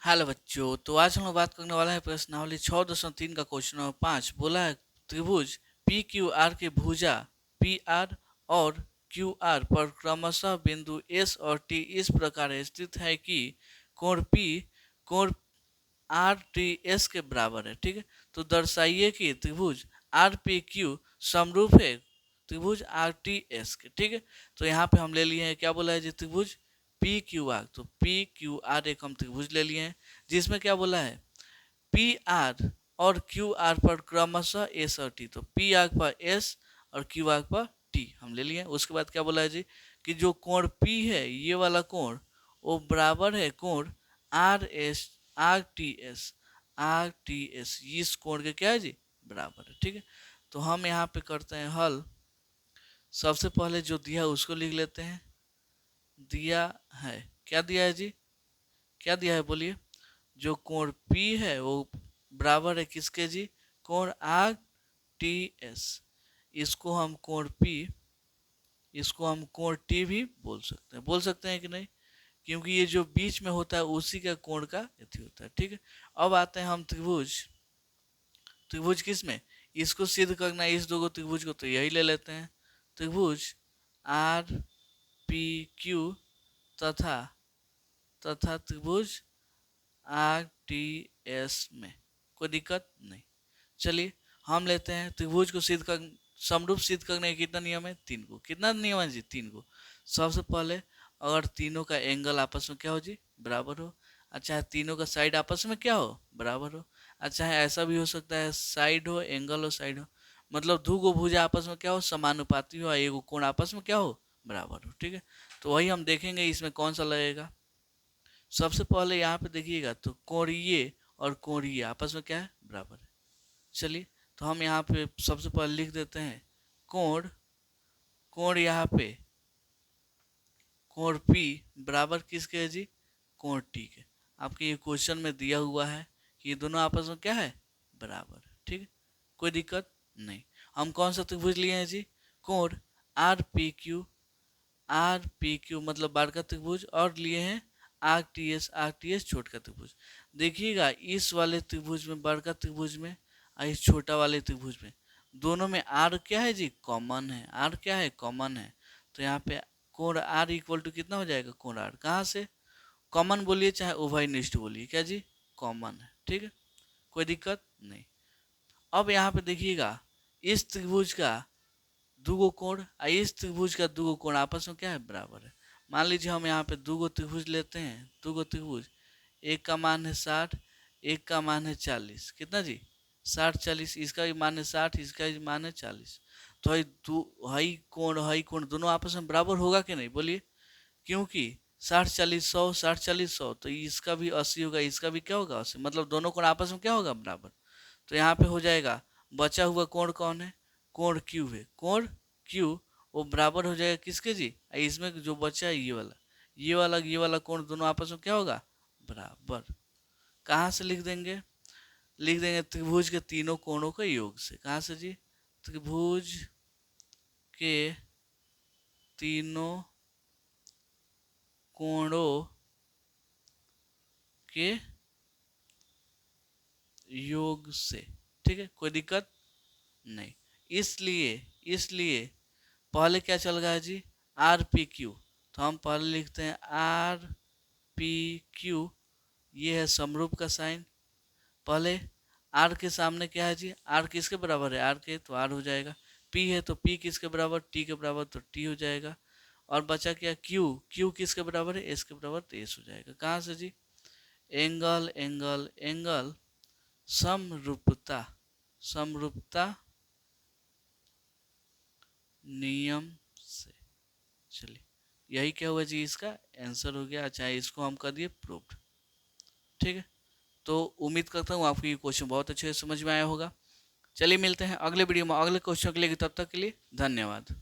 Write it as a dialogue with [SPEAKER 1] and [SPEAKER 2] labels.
[SPEAKER 1] Hello बच्चों, तो आज हम लोग बात करने वाला है प्रश्नावली 6.3 का क्वेश्चन नंबर 5। बोला है त्रिभुज पी क्यू आर के भुजा पी आर और क्यू आर पर क्रमशः बिंदु एस और टी इस प्रकार स्थित है कि कोण पी कोण आर टी एस के बराबर है। ठीक है, तो दर्शाइए कि त्रिभुज आर पी क्यू समरूप है त्रिभुज आर टी एस के। ठीक है, तो यहाँ पे हम ले लिए हैं, क्या बोला है जी, त्रिभुज पी क्यू आर। तो पी क्यू आर एक हम त्रिभुज ले लिए हैं जिसमें क्या बोला है, पी आर और क्यू आर पर क्रमशः एस और टी। तो पी आर पर एस और क्यू आर पर टी हम ले लिए। उसके बाद क्या बोला है जी, कि जो कोण पी है ये वाला कोण वो बराबर है कोण आर टी एस इस कोण के क्या है जी, बराबर है। ठीक है, तो हम यहाँ पे करते हैं हल। सबसे पहले जो दिया है उसको लिख लेते हैं। दिया है, क्या दिया है जी, क्या दिया है बोलिए। जो कोण P है वो बराबर है किसके जी, कोण आर टी एस। इसको हम कोण P, इसको हम कोण T भी बोल सकते हैं कि नहीं, क्योंकि ये जो बीच में होता है उसी का कोण का अथी होता है। ठीक है, अब आते हैं हम त्रिभुज। त्रिभुज किस में, इसको सिद्ध करना है इस दो त्रिभुज को, तो यही ले लेते हैं। त्रिभुज आर पी क्यू तथा तथा त्रिभुज आर टी एस में कोई दिक्कत नहीं। चलिए हम लेते हैं त्रिभुज को सिद्ध कर, समरूप सिद्ध करने के कितना नियम है, 3 को। कितना नियम है जी, 3 को। सबसे पहले अगर तीनों का एंगल आपस में क्या हो जी, बराबर हो। अच्छा है तीनों का साइड आपस में क्या हो, बराबर हो। अच्छा है ऐसा भी हो सकता है साइड हो एंगल हो साइड हो, मतलब दो गो भुजा आपस में क्या हो, समानुपाती हो, एक कोण आपस में क्या हो, बराबर हो। ठीक है, तो वही हम देखेंगे इसमें कौन सा लगेगा। सबसे पहले यहाँ पे देखिएगा तो कोणीय और कोणीय आपस में क्या है, बराबर है। चलिए तो हम यहाँ पे सबसे पहले लिख देते हैं कोण, कोण यहाँ पे कोण P बराबर किसके है जी, कोण T के। आपके ये क्वेश्चन में दिया हुआ है कि ये दोनों आपस में क्या है, बराबर है। ठीक है, कोई दिक्कत नहीं। हम कौन सा त्रिभुज लिए हैं जी, कोण आर पी क्यू मतलब बड़ का त्रिभुज, और लिए हैं आर टी एस छोट का त्रिभुज। देखिएगा इस वाले त्रिभुज में बड़ का त्रिभुज में और इस छोटा वाले त्रिभुज में दोनों में आर क्या है जी, कॉमन है। आर क्या है, कॉमन है। तो यहाँ पे कोण आर इक्वल टू कितना हो जाएगा, कोण आर कहाँ से, कॉमन बोलिए चाहे उभयनिष्ठ बोलिए, क्या जी, कॉमन है। ठीक है, कोई दिक्कत नहीं। अब यहाँ पे देखिएगा इस त्रिभुज का दूगो कोण इस त्रिभुज का दूगो कोण आपस में क्या है, बराबर है। मान लीजिए हम यहाँ पे दूगो त्रिभुज लेते हैं, दूगो त्रिभुज, एक का मान है 60, एक का मान है 40। कितना जी, 60 40, इसका भी मान है 60, इसका भी मान है 40। तो हई कोण दोनों आपस में बराबर होगा कि नहीं बोलिए, क्योंकि 60 40 100, 60 40 100, तो इसका भी 80 होगा, इसका भी क्या होगा 80, मतलब दोनों कोण आपस में क्या होगा, बराबर। तो यहाँ पे हो जाएगा बचा हुआ कोण कौन है, कोण क्यू है। कोण क्यू वो बराबर हो जाएगा किसके जी, इसमें जो बचा है ये वाला कोण दोनों आपस में क्या होगा, बराबर। कहाँ से लिख देंगे, लिख देंगे त्रिभुज के तीनों कोणों के योग से। कहाँ से जी, त्रिभुज के तीनों कोणों के योग से। ठीक है, कोई दिक्कत नहीं। इसलिए इसलिए पहले क्या चल रहा है जी, आर पी क्यू। तो हम पहले लिखते हैं आर पी क्यू, ये है समरूप का साइन। पहले आर के सामने क्या है जी, आर किसके बराबर है, आर के, तो आर हो जाएगा। पी है तो पी किसके बराबर, टी के बराबर, तो टी हो जाएगा। और बचा क्या, क्यू, क्यू किसके बराबर है, एस के बराबर, तो एस हो जाएगा। कहाँ से जी, एंगल एंगल एंगल समरूपता, समरूपता नियम से। चलिए यही क्या हुआ जी, इसका आंसर हो गया। अच्छा इसको हम कर दिए प्रूव्ड। ठीक है, तो उम्मीद करता हूँ आपको ये क्वेश्चन बहुत अच्छे से समझ में आया होगा। चलिए मिलते हैं अगले वीडियो में अगले क्वेश्चन के लिए, तब तक के लिए धन्यवाद।